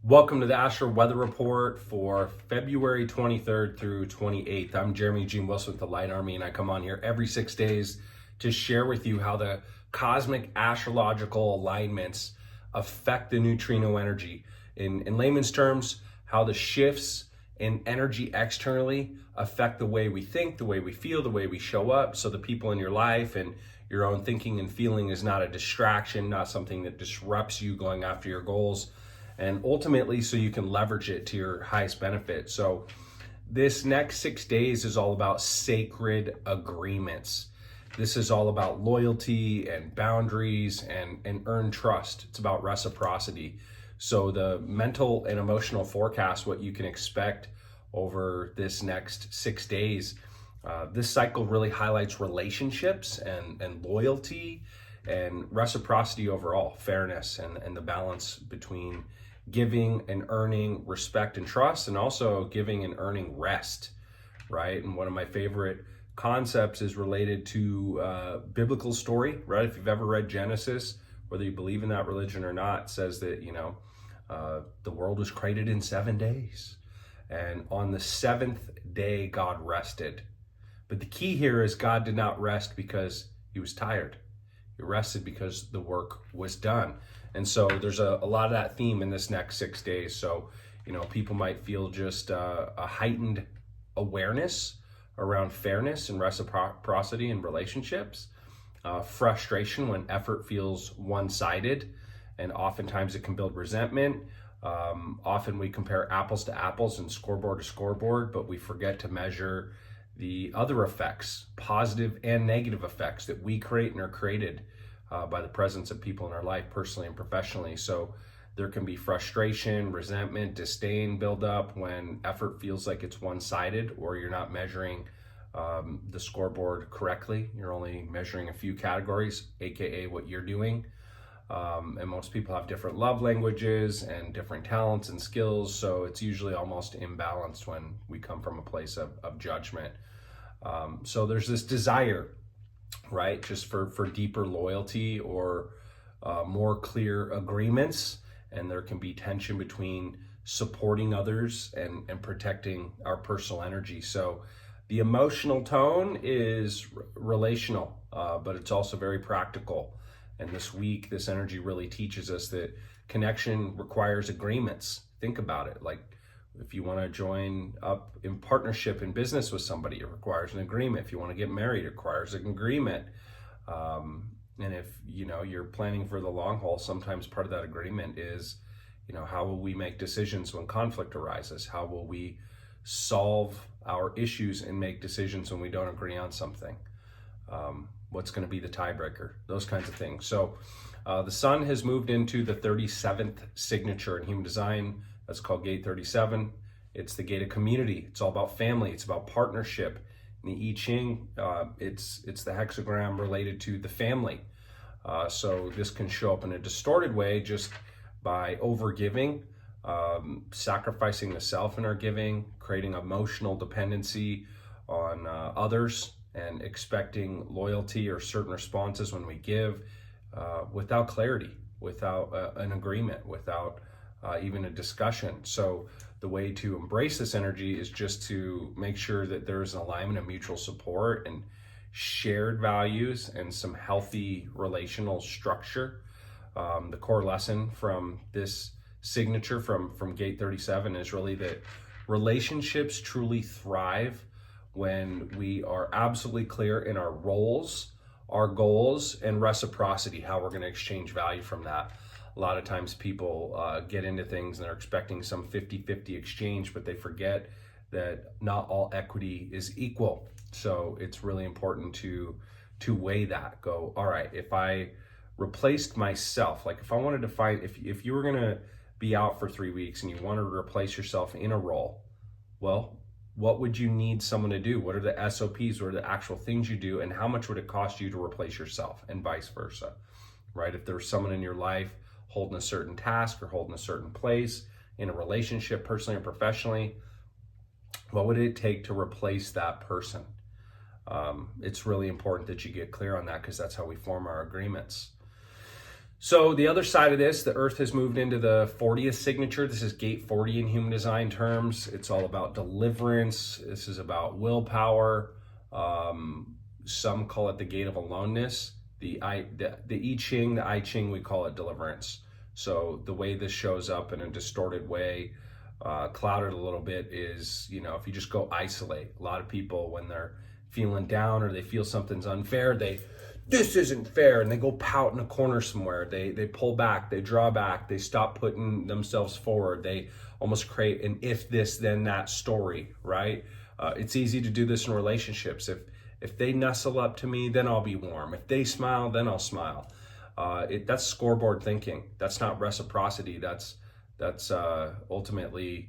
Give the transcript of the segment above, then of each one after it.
Welcome to the Astral Weather Report for February 23rd through 28th. I'm Jeremy Gene Wilson with the Light Army, and I come on here every 6 days to share with you how the cosmic astrological alignments affect the neutrino energy. In layman's terms, how the shifts in energy externally affect the way we think, the way we feel, the way we show up. So the people in your life and your own thinking and feeling is not a distraction, not something that disrupts you going after your goals, and ultimately so you can leverage it to your highest benefit. So this next 6 days is all about sacred agreements. This is all about loyalty and boundaries and earned trust. It's about reciprocity. So the mental and emotional forecast, what you can expect over this next 6 days. This cycle really highlights relationships and loyalty and reciprocity overall, fairness and the balance between giving and earning respect and trust, and also giving and earning rest, right? And one of my favorite concepts is related to biblical story, right? If you've ever read Genesis, whether you believe in that religion or not, says that, the world was created in 7 days. And on the seventh day, God rested. But the key here is God did not rest because he was tired. He rested because the work was done. And so there's a lot of that theme in this next 6 days. So, people might feel just a heightened awareness around fairness and reciprocity in relationships, frustration when effort feels one-sided, and oftentimes it can build resentment. Often we compare apples to apples and scoreboard to scoreboard, but we forget to measure the other effects, positive and negative effects that we create and are created by the presence of people in our life, personally and professionally. So there can be frustration, resentment, disdain build up when effort feels like it's one-sided, or you're not measuring the scoreboard correctly. You're only measuring a few categories, aka what you're doing. And most people have different love languages and different talents and skills, so it's usually almost imbalanced when we come from a place of judgment. So there's this desire, right, just for deeper loyalty or more clear agreements, and there can be tension between supporting others and protecting our personal energy. So the emotional tone is relational, but it's also very practical. And this week, this energy really teaches us that connection requires agreements. Think about it. Like, if you want to join up in partnership in business with somebody, it requires an agreement. If you want to get married, it requires an agreement. And if you're planning for the long haul, sometimes part of that agreement is, how will we make decisions when conflict arises? How will we solve our issues and make decisions when we don't agree on something? What's going to be the tiebreaker? Those kinds of things. So the sun has moved into the 37th signature in human design. That's called gate 37. It's the gate of community. It's all about family. It's about partnership. In the I Ching, it's the hexagram related to the family. So this can show up in a distorted way just by overgiving, sacrificing the self in our giving, creating emotional dependency on others, and expecting loyalty or certain responses when we give without clarity, without an agreement, without even a discussion. So the way to embrace this energy is just to make sure that there's an alignment of mutual support and shared values and some healthy relational structure. The core lesson from this signature from gate 37 is really that relationships truly thrive when we are absolutely clear in our roles, our goals, and reciprocity, how we're going to exchange value from that. A lot of times people get into things and they're expecting some 50-50 exchange, but they forget that not all equity is equal. So it's really important to weigh that. Go, all right, if I replaced myself, like if I wanted to find, if you were going to be out for 3 weeks and you wanted to replace yourself in a role, well, what would you need someone to do? What are the SOPs? What are the actual things you do? And how much would it cost you to replace yourself, and vice versa, right? If there's someone in your life holding a certain task or holding a certain place in a relationship, personally or professionally, what would it take to replace that person? It's really important that you get clear on that, because that's how we form our agreements. So the other side of this, the Earth has moved into the 40th signature. This is gate 40 in human design terms. It's all about deliverance. This is about willpower. Some call it the gate of aloneness. The I Ching, the I Ching, we call it deliverance. So the way this shows up in a distorted way, clouded a little bit, is, you know, if you just go isolate. A lot of people, when they're feeling down or they feel something's unfair, this isn't fair, and they go pout in a corner somewhere. They pull back, they draw back, they stop putting themselves forward. They almost create an if this then that story, right? It's easy to do this in relationships. If they nestle up to me, then I'll be warm. If they smile, then I'll smile. That's scoreboard thinking. That's not reciprocity. That's ultimately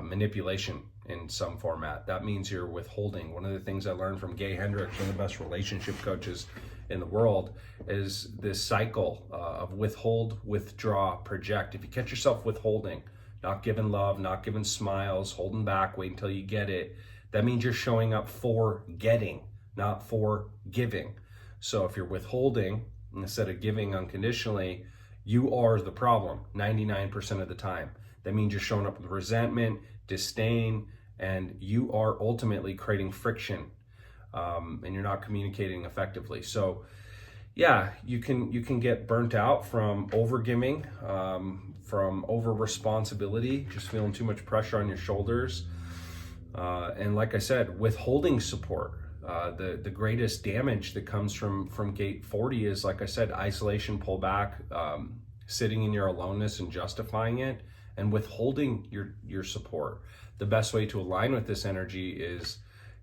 manipulation in some format. That means you're withholding. One of the things I learned from Gay Hendricks, one of the best relationship coaches in the world, is this cycle of withhold, withdraw, project. If you catch yourself withholding, not giving love, not giving smiles, holding back, wait until you get it, that means you're showing up for getting, not for giving. So if you're withholding instead of giving unconditionally, you are the problem 99% of the time. That means you're showing up with resentment, disdain, and you are ultimately creating friction, and you're not communicating effectively. So yeah, you can get burnt out from overgiving, from over responsibility, just feeling too much pressure on your shoulders. And like I said, withholding support. The greatest damage that comes from gate 40 is, like I said, isolation, pullback, sitting in your aloneness and justifying it, and withholding your support. The best way to align with this energy is,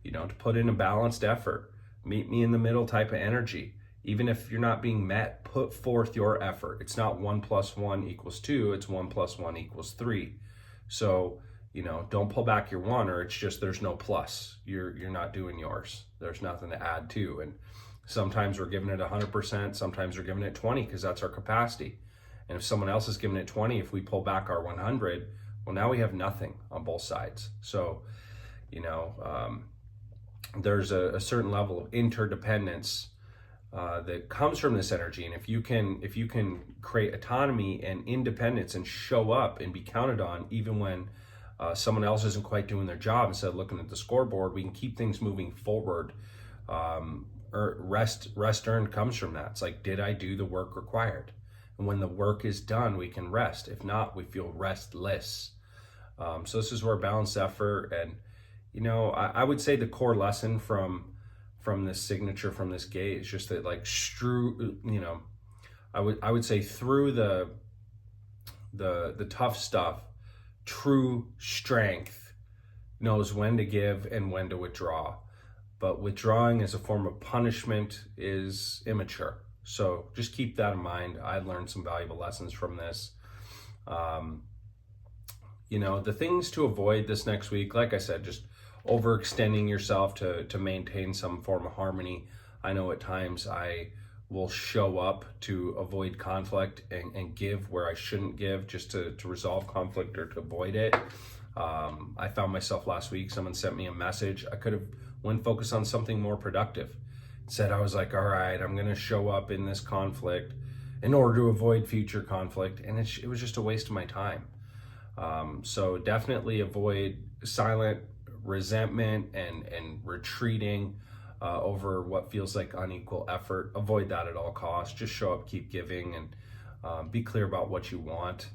you know, to put in a balanced effort, meet me in the middle type of energy. Even if you're not being met, put forth your effort. It's not 1 + 1 = 2, it's 1 + 1 = 3. So, you know, don't pull back your one, or it's just there's no plus. You're not doing yours. There's nothing to add to. And sometimes we're giving it 100%, sometimes we're giving it 20 because that's our capacity. And if someone else is giving it 20, if we pull back our 100, well, now we have nothing on both sides. So, you know, there's a certain level of interdependence that comes from this energy. And if you can create autonomy and independence and show up and be counted on, even when someone else isn't quite doing their job, instead of looking at the scoreboard, we can keep things moving forward. Rest earned comes from that. It's like, did I do the work required? And when the work is done, we can rest. If not, we feel restless. So this is where balanced effort, and, you know, I would say the core lesson from this signature, from this gate, is just that, like, you know, I would say through the tough stuff, true strength knows when to give and when to withdraw. But withdrawing as a form of punishment is immature. So just keep that in mind. I learned some valuable lessons from this. You know, the things to avoid this next week, like I said, just overextending yourself to maintain some form of harmony. I know at times I will show up to avoid conflict and give where I shouldn't give, just to resolve conflict or to avoid it. I found myself last week, someone sent me a message. I could have went focus on something more productive. Said, I was like, all right, I'm going to show up in this conflict in order to avoid future conflict. And it was just a waste of my time. So definitely avoid silent resentment and retreating over what feels like unequal effort. Avoid that at all costs. Just show up, keep giving, and be clear about what you want.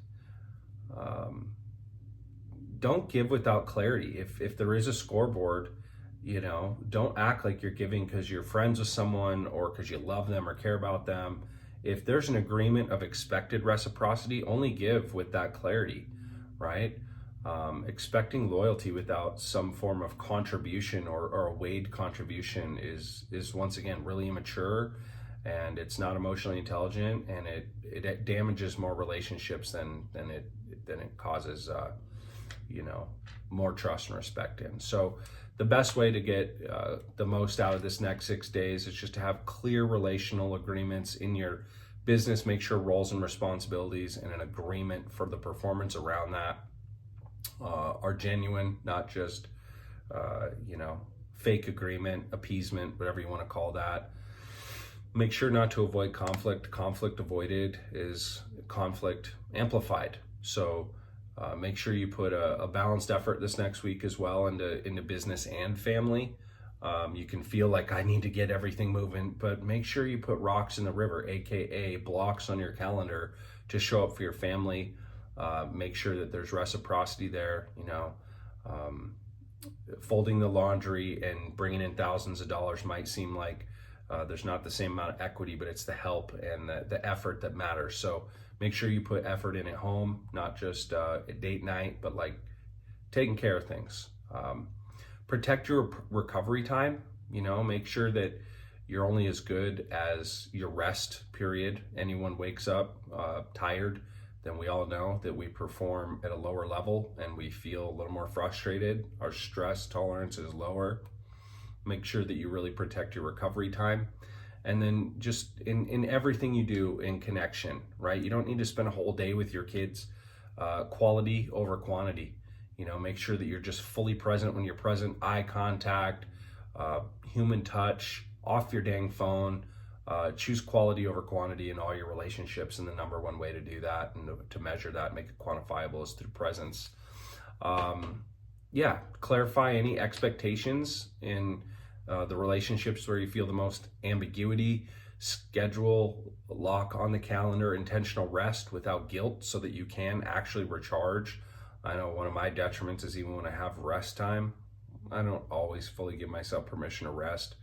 Don't give without clarity. If there is a scoreboard, you know, don't act like you're giving because you're friends with someone or because you love them or care about them. If there's an agreement of expected reciprocity, only give with that clarity, right? Expecting loyalty without some form of contribution or a weighed contribution is once again really immature, and it's not emotionally intelligent, and it damages more relationships than it causes you know, more trust and respect in. So the best way to get the most out of this next 6 days is just to have clear relational agreements in your business. Make sure roles and responsibilities and an agreement for the performance around that are genuine, not just, you know, fake agreement, appeasement, whatever you want to call that. Make sure not to avoid conflict. Conflict avoided is conflict amplified. So make sure you put a balanced effort this next week as well into business and family. You can feel like I need to get everything moving, but make sure you put rocks in the river, AKA blocks on your calendar to show up for your family. Make sure that there's reciprocity there, folding the laundry and bringing in thousands of dollars might seem like there's not the same amount of equity, but it's the help and the effort that matters. So make sure you put effort in at home, not just at date night, but like taking care of things. Protect your recovery time, make sure that you're only as good as your rest period. Anyone wakes up tired, then we all know that we perform at a lower level and we feel a little more frustrated. Our stress tolerance is lower. Make sure that you really protect your recovery time. And then just in everything you do in connection, right? You don't need to spend a whole day with your kids. Quality over quantity. Make sure that you're just fully present when you're present. Eye contact, human touch, off your dang phone. Choose quality over quantity in all your relationships, and the number one way to do that and to measure that, make it quantifiable, is through presence. Clarify any expectations in the relationships where you feel the most ambiguity. Schedule, lock on the calendar, intentional rest without guilt so that you can actually recharge. I know one of my detriments is even when I have rest time, I don't always fully give myself permission to rest.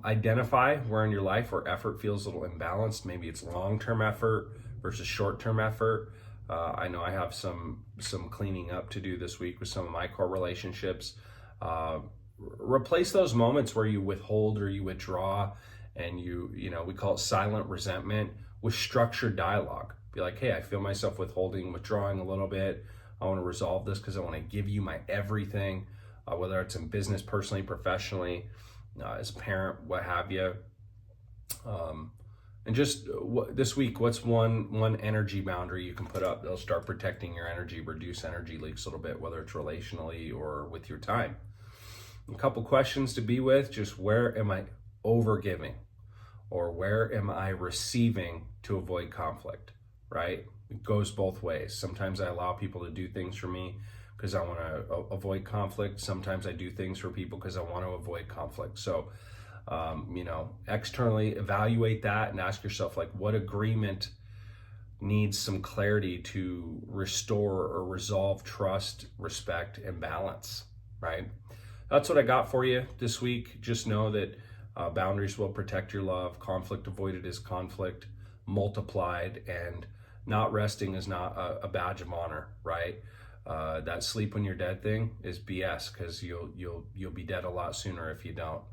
Identify where in your life where effort feels a little imbalanced. Maybe it's long-term effort versus short-term effort. I know I have some cleaning up to do this week with some of my core relationships. Replace those moments where you withhold or you withdraw and we call it silent resentment with structured dialogue. Be like, hey, I feel myself withholding, withdrawing a little bit. I want to resolve this because I want to give you my everything, whether it's in business, personally, professionally, as a parent, what have you. And just this week, what's one energy boundary you can put up that'll start protecting your energy, reduce energy leaks a little bit, whether it's relationally or with your time. A couple questions to be with, just where am I overgiving or where am I receiving to avoid conflict, right? It goes both ways. Sometimes I allow people to do things for me because I want to avoid conflict. Sometimes I do things for people because I want to avoid conflict. So, externally evaluate that and ask yourself, like, what agreement needs some clarity to restore or resolve trust, respect, and balance, right? That's what I got for you this week. Just know that boundaries will protect your love. Conflict avoided is conflict multiplied, and not resting is not a badge of honor, right? That sleep when you're dead thing is BS, because you'll be dead a lot sooner if you don't.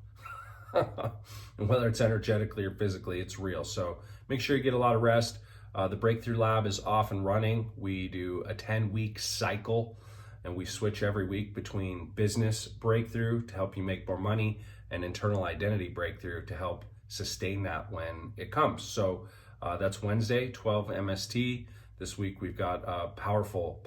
And whether it's energetically or physically, it's real. So make sure you get a lot of rest. The Breakthrough Lab is off and running. We do a 10-week cycle, and we switch every week between business breakthrough to help you make more money and internal identity breakthrough to help sustain that when it comes. So that's Wednesday, 12 MST. This week we've got a powerful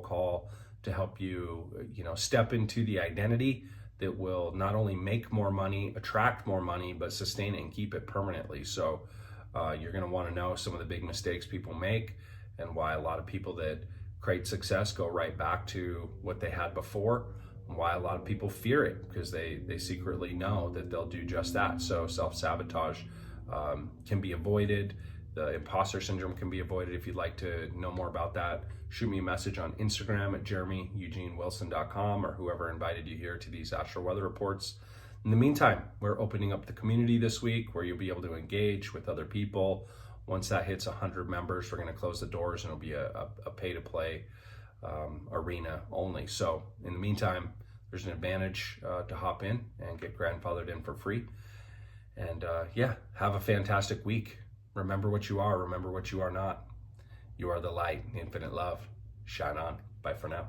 call to help you, step into the identity that will not only make more money, attract more money, but sustain it and keep it permanently. So you're going to want to know some of the big mistakes people make and why a lot of people that create success go right back to what they had before, and why a lot of people fear it because they secretly know that they'll do just that. So self-sabotage can be avoided. The imposter syndrome can be avoided. If you'd like to know more about that, shoot me a message on Instagram at jeremyeugenewilson.com or whoever invited you here to these Astral weather reports. In the meantime, we're opening up the community this week where you'll be able to engage with other people. Once that hits 100 members, we're going to close the doors and it'll be a pay-to-play arena only. So in the meantime, there's an advantage to hop in and get grandfathered in for free. And have a fantastic week. Remember what you are. Remember what you are not. You are the light, infinite love. Shine on. Bye for now.